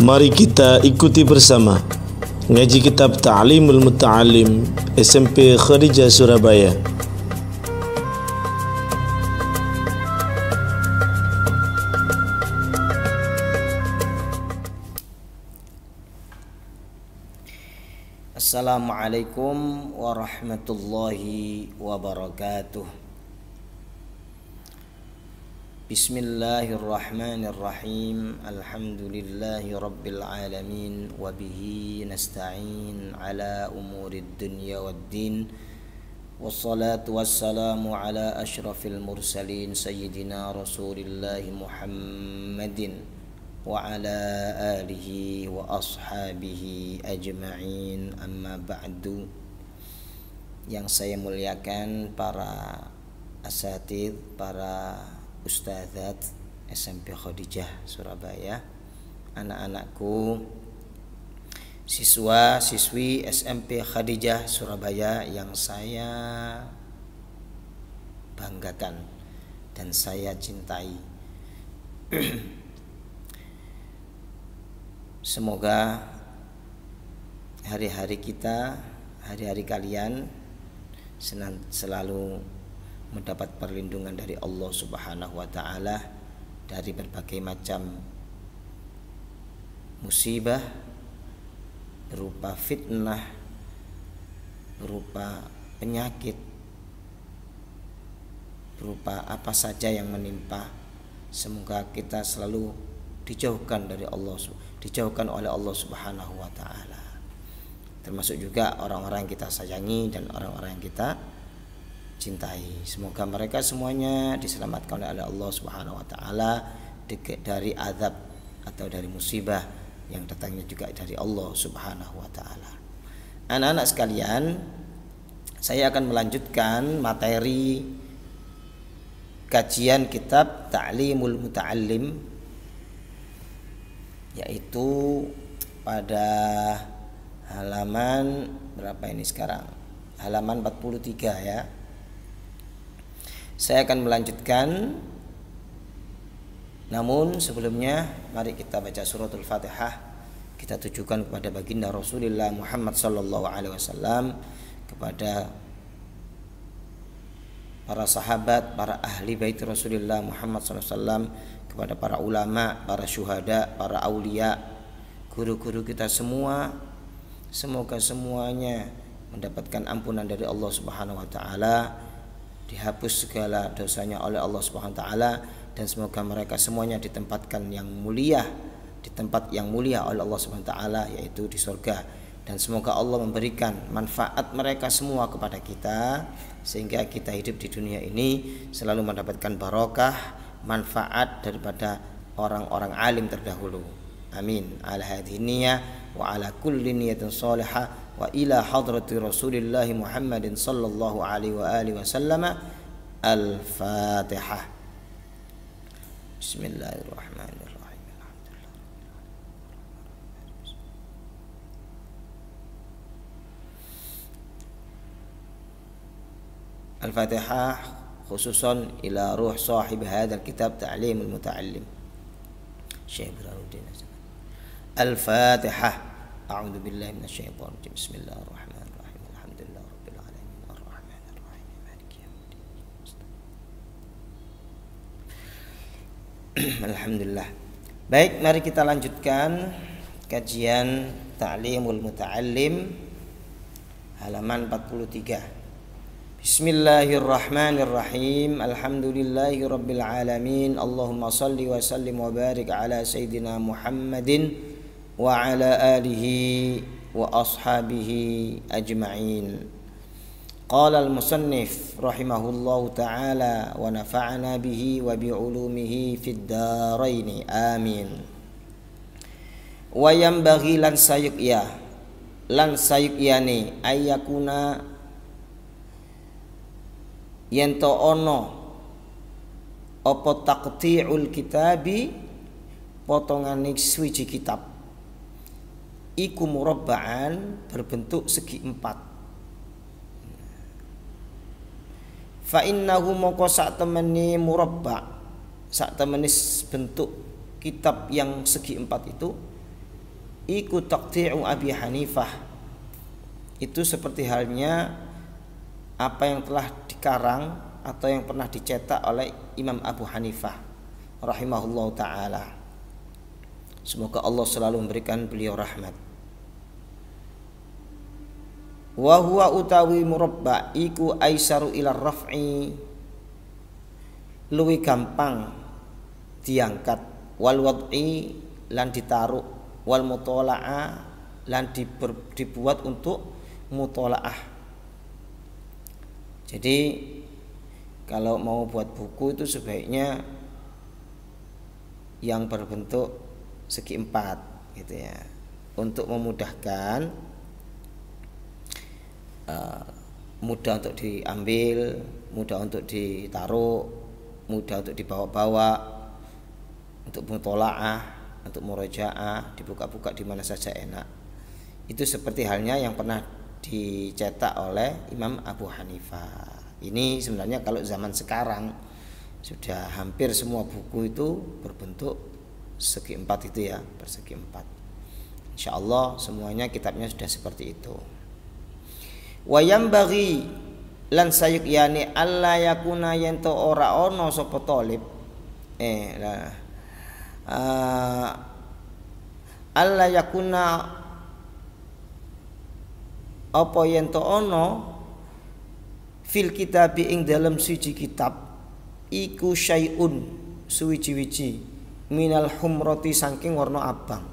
Mari kita ikuti bersama ngaji kitab Ta'limul Muta'allim SMP Khadijah Surabaya. Assalamualaikum warahmatullahi wabarakatuh. Bismillahirrahmanirrahim. Alhamdulillahi rabbil alamin. Wabihi nasta'in ala umurid dunya waddin. Wassalatu wassalamu ala ashrafil mursalin Sayyidina Rasulillahi Muhammadin wa ala alihi wa ashabihi ajma'in. Amma ba'du. Yang saya muliakan para asatidz, para ustadzat SMP Khadijah Surabaya, anak-anakku, siswa-siswi SMP Khadijah Surabaya yang saya banggakan dan saya cintai. Semoga hari-hari kita, hari-hari kalian selalu mendapat perlindungan dari Allah Subhanahu wa taala dari berbagai macam musibah berupa fitnah, berupa penyakit, berupa apa saja yang menimpa. Semoga kita selalu dijauhkan dari Allah, dijauhkan oleh Allah Subhanahu wa taala. Termasuk juga orang-orang yang kita sayangi dan orang-orang yang kita cintai. Semoga mereka semuanya diselamatkan oleh Allah Subhanahu wa taala dari azab atau dari musibah yang datangnya juga dari Allah Subhanahu wa taala. Anak-anak sekalian, saya akan melanjutkan materi kajian kitab Ta'limul Muta'allim, yaitu pada halaman berapa ini sekarang? Halaman 43 ya. Saya akan melanjutkan, namun sebelumnya mari kita baca suratul Fatihah. Kita tujukan kepada baginda Rasulullah Muhammad sallallahu alaihi wasallam, kepada para sahabat, para ahli bait Rasulullah Muhammad sallallahu alaihi wasallam, kepada para ulama, para syuhada, para aulia, guru-guru kita semua. Semoga semuanya mendapatkan ampunan dari Allah Subhanahu wa taala, dihapus segala dosanya oleh Allah Subhanahu wa taala, dan semoga mereka semuanya ditempatkan yang mulia, di tempat yang mulia oleh Allah Subhanahu wa taala, yaitu di surga. Dan semoga Allah memberikan manfaat mereka semua kepada kita, sehingga kita hidup di dunia ini selalu mendapatkan barokah, manfaat daripada orang-orang alim terdahulu. Amin. Ala hadhihi niyyah wa ala kulli niyatin shalihah wa ila hadrati Rasulillah Muhammadin sallallahu alaihi wa alihi wasallam. Al-Fatihah. Bismillahirrahmanirrahim. Al-Fatihah khususan ila ruh sahib hadzal kitab Ta'limul Muta'allim Syekh Burhanuddin. Al-Fatihah. A'udzu billahi minasyaitonir rajim. Bismillahirrahmanirrahim. Alhamdulillahi rabbil alamin arrahmanir rahim maliki yaumiddin. Alhamdulillah. Baik, mari kita lanjutkan kajian Ta'limul Muta'allim halaman 43. Bismillahirrahmanirrahim. Alhamdulillahi rabbil alamin. Allahumma salli wa sallim wa barik ala sayyidina Muhammadin wa ala alihi wa ashabihi ajma'in. Qala al-musannif rahimahullahu ta'ala wa nafa'ana bihi wa bi'ulumihi fid darain. Amin. Wa yanbaghi lan sayuqyani ayyakuna yento ono apa taqti'ul kitabi, potongan suci kitab, iku murabba'an, berbentuk segi empat. Fa innahu moko sak temeni murabba, sak temeni bentuk kitab yang segi empat itu iku taqti'u Abi Hanifah, itu seperti halnya apa yang telah dikarang atau yang pernah dicetak oleh Imam Abu Hanifah rahimahullahu taala. Semoga Allah selalu memberikan beliau rahmat. Wa huwa utawi murabba iku aisaru ila raf'i, luwih gampang diangkat, wal wad'i lan ditaruh, wal mutola'ah lan dibuat untuk mutola'ah. Jadi kalau mau buat buku itu sebaiknya yang berbentuk segi empat gitu ya, untuk memudahkan, mudah untuk diambil, mudah untuk ditaruh, mudah untuk dibawa-bawa, untuk mutola'ah, untuk murojaah, dibuka-buka di mana saja enak. Itu seperti halnya yang pernah dicetak oleh Imam Abu Hanifah. Ini sebenarnya kalau zaman sekarang sudah hampir semua buku itu berbentuk segi empat itu ya, persegi empat. Insya Allah semuanya kitabnya sudah seperti itu. Wa yambaghi lan sayukyani alla yakuna yento ora ono sapa talib alla yakuna apa yento ono fil kitabi ing dalam suci kitab iku syai'un suwiji-wiji minal humrati saking warna abang.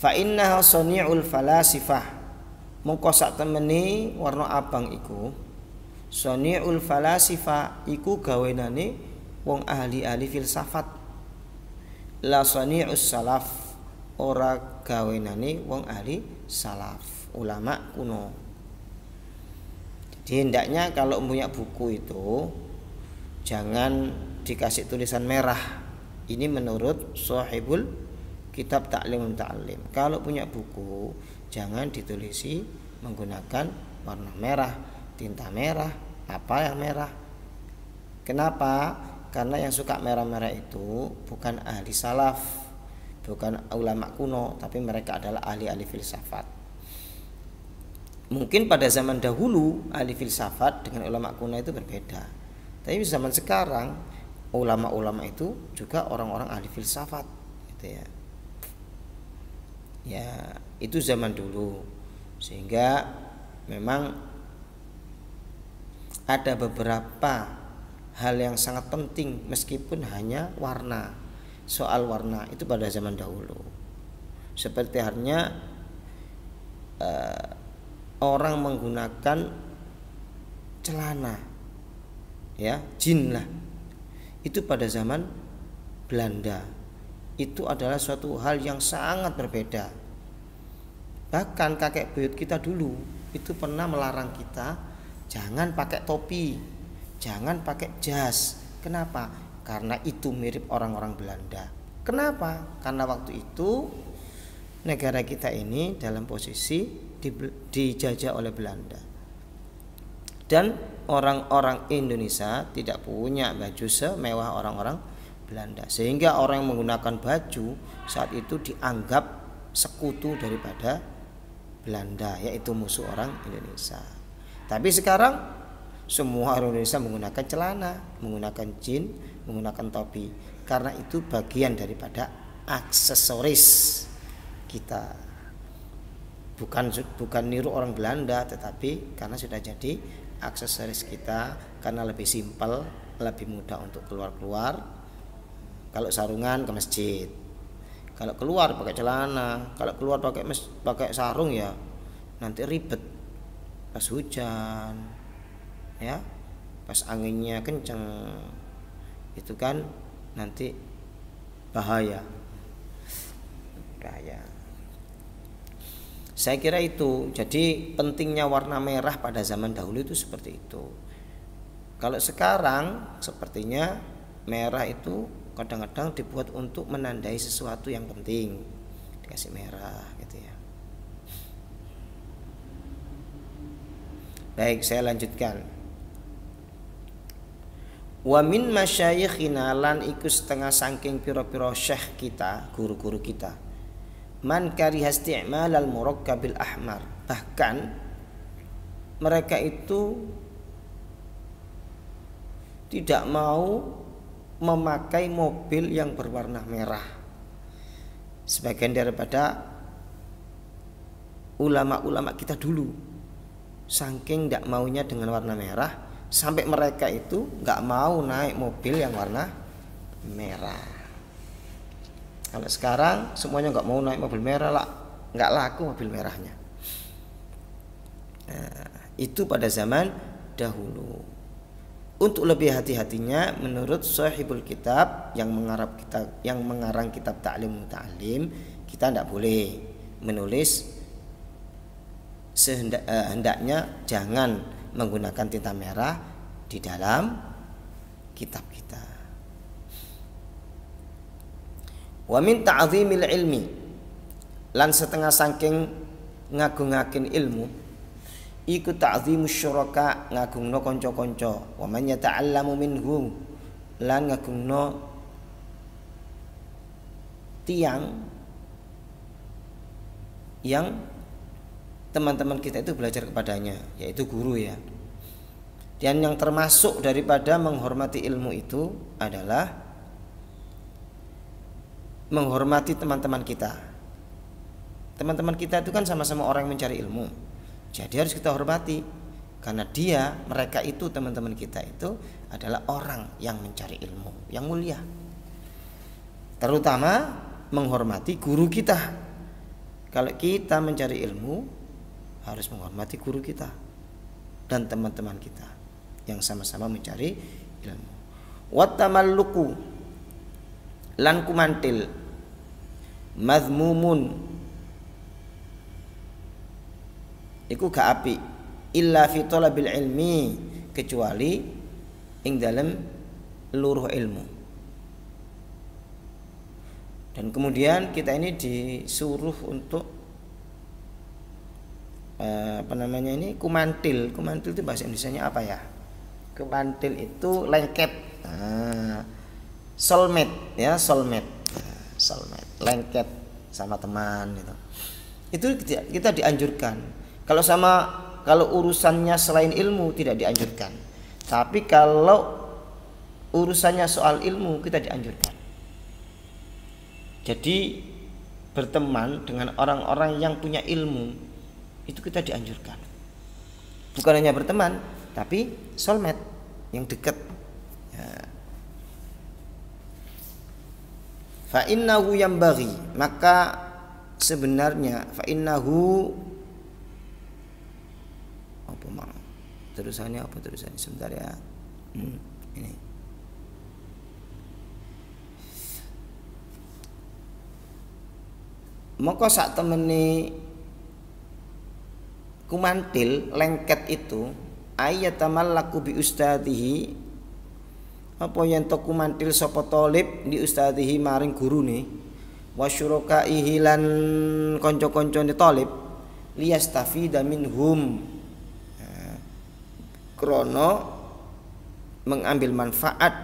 Fa innaha sani'ul falasifah, mongko sak temeni warna abang iku sani'ul falasifah, iku gawenane wong ahli-ahli filsafat. La sani'us salaf, ora gawenane wong ahli salaf, ulama kuno. Jadi hendaknya kalau punya buku itu jangan dikasih tulisan merah. Ini menurut sahibul kitab Ta'limul Muta'allim. Kalau punya buku jangan ditulisi menggunakan warna merah, tinta merah, apa yang merah. Kenapa? Karena yang suka merah-merah itu bukan ahli salaf, bukan ulama kuno, tapi mereka adalah ahli-ahli filsafat. Mungkin pada zaman dahulu ahli filsafat dengan ulama kuno itu berbeda. Tapi zaman sekarang ulama-ulama itu juga orang-orang ahli filsafat gitu ya. Ya, itu zaman dulu. Sehingga memang ada beberapa hal yang sangat penting meskipun hanya warna. Soal warna itu pada zaman dahulu. Seperti halnya orang menggunakan celana, ya, jin lah. Itu pada zaman Belanda. Itu adalah suatu hal yang sangat berbeda. Bahkan kakek buyut kita dulu itu pernah melarang kita jangan pakai topi, jangan pakai jas. Kenapa? Karena itu mirip orang-orang Belanda. Kenapa? Karena waktu itu negara kita ini dalam posisi dijajah oleh Belanda. Dan orang-orang Indonesia tidak punya baju semewah orang-orang Belanda, sehingga orang yang menggunakan baju saat itu dianggap sekutu daripada Belanda, yaitu musuh orang Indonesia. Tapi sekarang semua orang Indonesia menggunakan celana, menggunakan jin, menggunakan topi, karena itu bagian daripada aksesoris kita. Bukan niru orang Belanda, tetapi karena sudah jadi aksesoris kita, karena lebih simpel, lebih mudah untuk keluar-keluar. Kalau sarungan ke masjid, kalau keluar pakai celana, kalau keluar pakai sarung ya nanti ribet pas hujan, ya, pas anginnya kenceng, itu kan nanti bahaya. Saya kira itu. Jadi pentingnya warna merah pada zaman dahulu itu seperti itu. Kalau sekarang sepertinya merah itu kadang-kadang dibuat untuk menandai sesuatu yang penting, dikasih merah gitu ya. Baik, saya lanjutkan. Wa min masyayikhina lan iku setengah saking pira-pira syekh kita, guru-guru kita. Man kariha isti'mal al-murakkabil ahmar. Bahkan mereka itu tidak mau memakai mobil yang berwarna merah. Sebagian daripada ulama-ulama kita dulu saking tidak maunya dengan warna merah, sampai mereka itu nggak mau naik mobil yang warna merah. Kalau sekarang semuanya nggak mau naik mobil merah lah, nggak laku mobil merahnya. Nah, itu pada zaman dahulu. Untuk lebih hati-hatinya, menurut sahibul kitab yang mengarang kitab Ta'lim Muta'allim, kita tidak boleh menulis hendaknya jangan menggunakan tinta merah di dalam kitab kita. Wa min ta'zimil ilmi, lan setengah saking ngagungaken ilmu iku ta'zimus syuraka, ngagungno kanca-kanca. Wa man yata'allamu minhum, lan ngagungno tiang yang teman-teman kita itu belajar kepadanya, yaitu guru ya. Dan yang termasuk daripada menghormati ilmu itu adalah menghormati teman-teman kita. Teman-teman kita itu kan sama-sama orang yang mencari ilmu. Jadi harus kita hormati, karena mereka itu teman-teman kita itu adalah orang yang mencari ilmu yang mulia. Terutama menghormati guru kita. Kalau kita mencari ilmu, harus menghormati guru kita dan teman-teman kita yang sama-sama mencari ilmu. Watamalluku, lan kumantil, mazmumun, iku gak api, illa fi talabil ilmi, kecuali ing dalam luruh ilmu. Dan kemudian kita ini disuruh untuk kumantil. Kumantil itu bahasa Indonesianya apa ya? Kumantil itu lengket. Soulmate ya, soulmate, lengket sama teman gitu. Itu kita dianjurkan. Kalau urusannya selain ilmu tidak dianjurkan. Tapi kalau urusannya soal ilmu kita dianjurkan. Jadi berteman dengan orang-orang yang punya ilmu itu kita dianjurkan. Bukan hanya berteman, tapi soulmate yang dekat. Ya. Fa innahu yambaghi, maka sebenarnya fa innahu terusannya sebentar ya. Ini maka sak temene kumantil lengket itu ayatamallaku bi ustadihi, apa yen to kumantil sapa talib di ustadihi maring gurune, wasyurakaihi lan kanca-kancane talib, liyastafida minhum, krono mengambil manfaat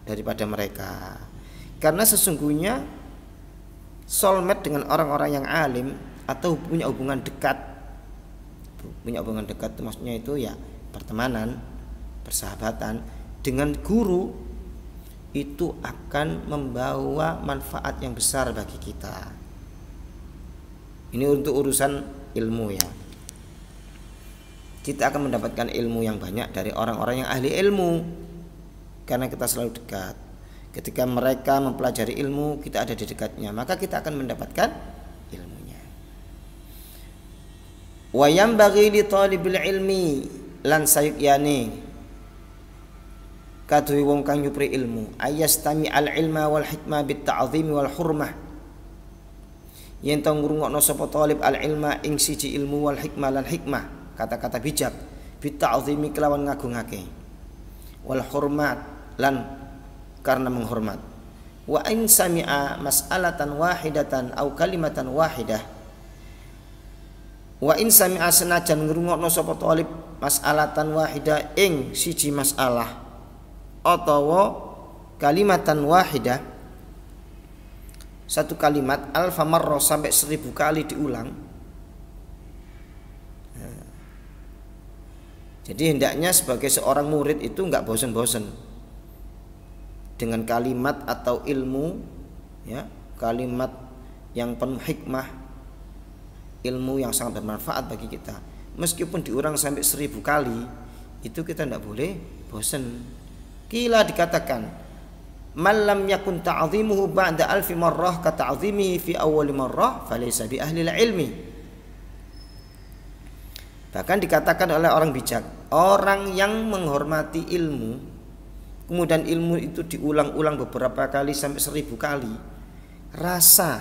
daripada mereka. Karena sesungguhnya soulmate dengan orang-orang yang alim atau punya hubungan dekat itu maksudnya itu ya pertemanan, persahabatan dengan guru, itu akan membawa manfaat yang besar bagi kita. Ini untuk urusan ilmu ya. Kita akan mendapatkan ilmu yang banyak dari orang-orang yang ahli ilmu, karena kita selalu dekat. Ketika mereka mempelajari ilmu, kita ada di dekatnya, maka kita akan mendapatkan ilmunya. Wa yambaghi li talibil ilmi, lan sayukyani kaduwe wong kang nyupri ilmu, ayastami al ilma wal hikmah bit ta'zimi wal hurmah, yen to ngrungokno sapa talib al ilma ing siji ilmu wal hikmah lan hikmah, kata-kata bijak, bit ta'zimi kelawan ngagungake, wal hurmat lan karena menghormat, wa in sami'a mas'alatan wahidatan au kalimatan wahidah, wa in sami'a senajan ngrungokno sapa talib mas'alatan wahidah ing siji masalah, atawa kalimatan wahidah, satu kalimat alfa marrah sampai 1000 kali diulang. Jadi hendaknya sebagai seorang murid itu enggak bosan-bosan dengan kalimat atau ilmu, ya, kalimat yang penuh hikmah, ilmu yang sangat bermanfaat bagi kita. Meskipun diulang sampai 1000 kali, itu kita tidak boleh bosan. Kila dikatakan, man lam yakun ta'zimuhu ba'da alfi marrah ka ta'zimihi fi awwal marrah falaysa bi ahli ilmi. Bahkan dikatakan oleh orang bijak, orang yang menghormati ilmu, kemudian ilmu itu diulang-ulang beberapa kali sampai 1000 kali, rasa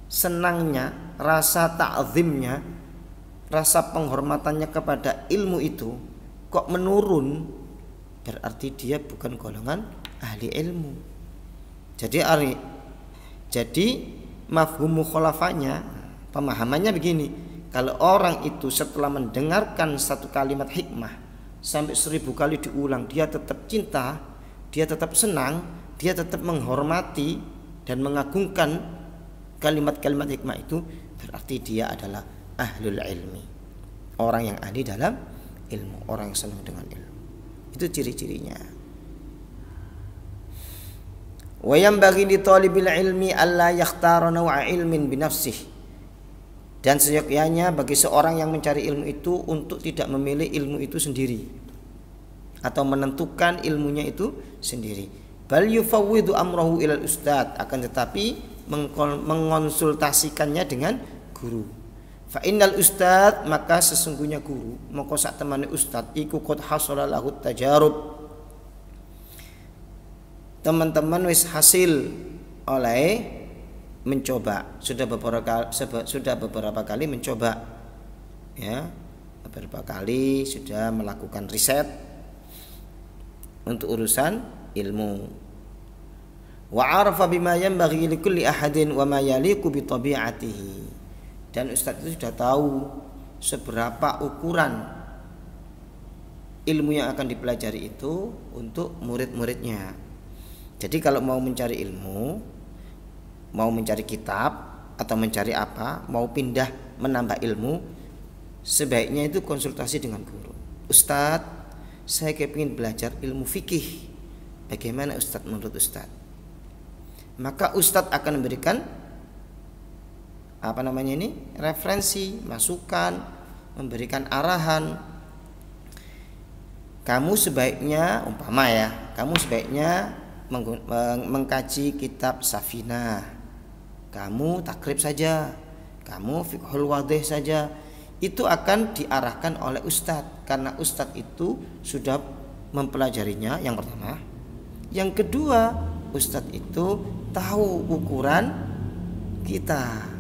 senangnya, rasa ta'zimnya, rasa penghormatannya kepada ilmu itu kok menurun, berarti dia bukan golongan ahli ilmu. Jadi mafhum mukhalafahnya, pemahamannya begini. Kalau orang itu setelah mendengarkan satu kalimat hikmah sampai 1000 kali diulang, dia tetap cinta, dia tetap senang, dia tetap menghormati dan mengagungkan kalimat-kalimat hikmah itu, berarti dia adalah ahlul ilmi, orang yang ahli dalam ilmu, orang yang senang dengan ilmu. Itu ciri-cirinya. Wa yanbaghi li talibil ilmi alla yakhtara naw'a ilmin bi nafsihi. Dan seyogyanya bagi seorang yang mencari ilmu itu untuk tidak memilih ilmu itu sendiri atau menentukan ilmunya itu sendiri. Bal yufawwidu amrahu ilal ustad, akan tetapi mengonsultasikannya dengan guru. Fa innal ustad, maka sesungguhnya guru, maka sak temane ustad iku qad hasala lahu tajarub. Teman-teman wis hasil oleh mencoba, sudah beberapa kali mencoba, ya, beberapa kali sudah melakukan riset untuk urusan ilmu. Wa arafa bima yanbaghi likulli ahadin wa ma yaliqu bi tabi'atihi. Dan ustaz itu sudah tahu seberapa ukuran ilmu yang akan dipelajari itu untuk murid-muridnya. Jadi kalau mau mencari ilmu, mau mencari kitab atau mencari apa, mau pindah menambah ilmu, sebaiknya itu konsultasi dengan guru. Ustadz, saya kepingin belajar ilmu fikih. Bagaimana Ustadz menurut Ustadz? Maka Ustadz akan memberikan referensi, masukan, memberikan arahan. Kamu sebaiknya, umpama ya, kamu sebaiknya mengkaji kitab Safinah. Kamu takrib saja, kamu fiqhul wadih saja. Itu akan diarahkan oleh ustadz, karena ustadz itu sudah mempelajarinya, yang pertama. Yang kedua, ustadz itu tahu ukuran kita.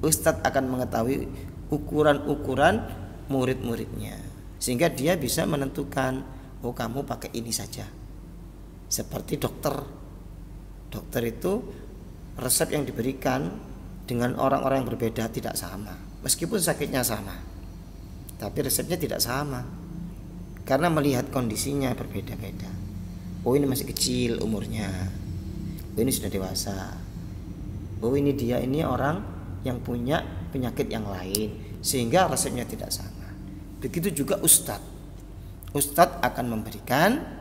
Ustadz akan mengetahui ukuran-ukuran murid-muridnya, sehingga dia bisa menentukan, oh kamu pakai ini saja. Seperti dokter itu resep yang diberikan dengan orang-orang yang berbeda tidak sama, meskipun sakitnya sama, tapi resepnya tidak sama karena melihat kondisinya berbeda-beda. Oh ini masih kecil umurnya, oh ini sudah dewasa, oh ini dia ini orang yang punya penyakit yang lain, sehingga resepnya tidak sama. Begitu juga Ustadz akan memberikan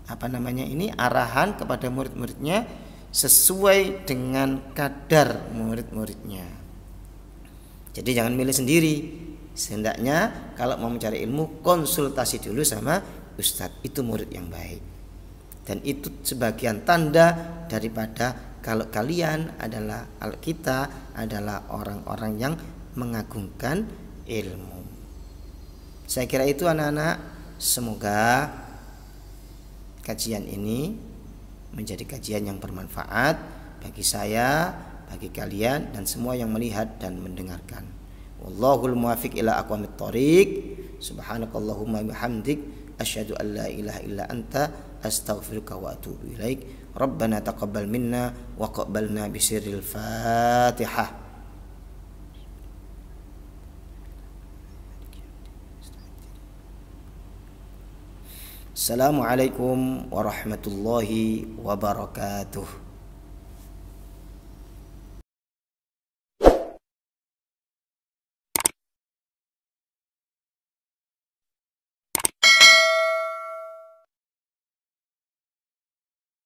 arahan kepada murid-muridnya sesuai dengan kadar murid-muridnya. Jadi jangan milih sendiri. Hendaknya kalau mau mencari ilmu, konsultasi dulu sama ustadz, itu murid yang baik. Dan itu sebagian tanda daripada kalau kita adalah orang-orang yang mengagungkan ilmu. Saya kira itu anak-anak. Semoga kajian ini menjadi kajian yang bermanfaat bagi saya, bagi kalian, dan semua yang melihat dan mendengarkan. Wallahul muwaffiq ila aqwamit thoriq. Subhanakallahumma bihamdik asyhadu an la ilaha illa anta astaghfiruka wa atubu ilaik. Rabbana taqabbal minna wa qabalna bisirril Fatihah. Assalamualaikum warahmatullahi wabarakatuh.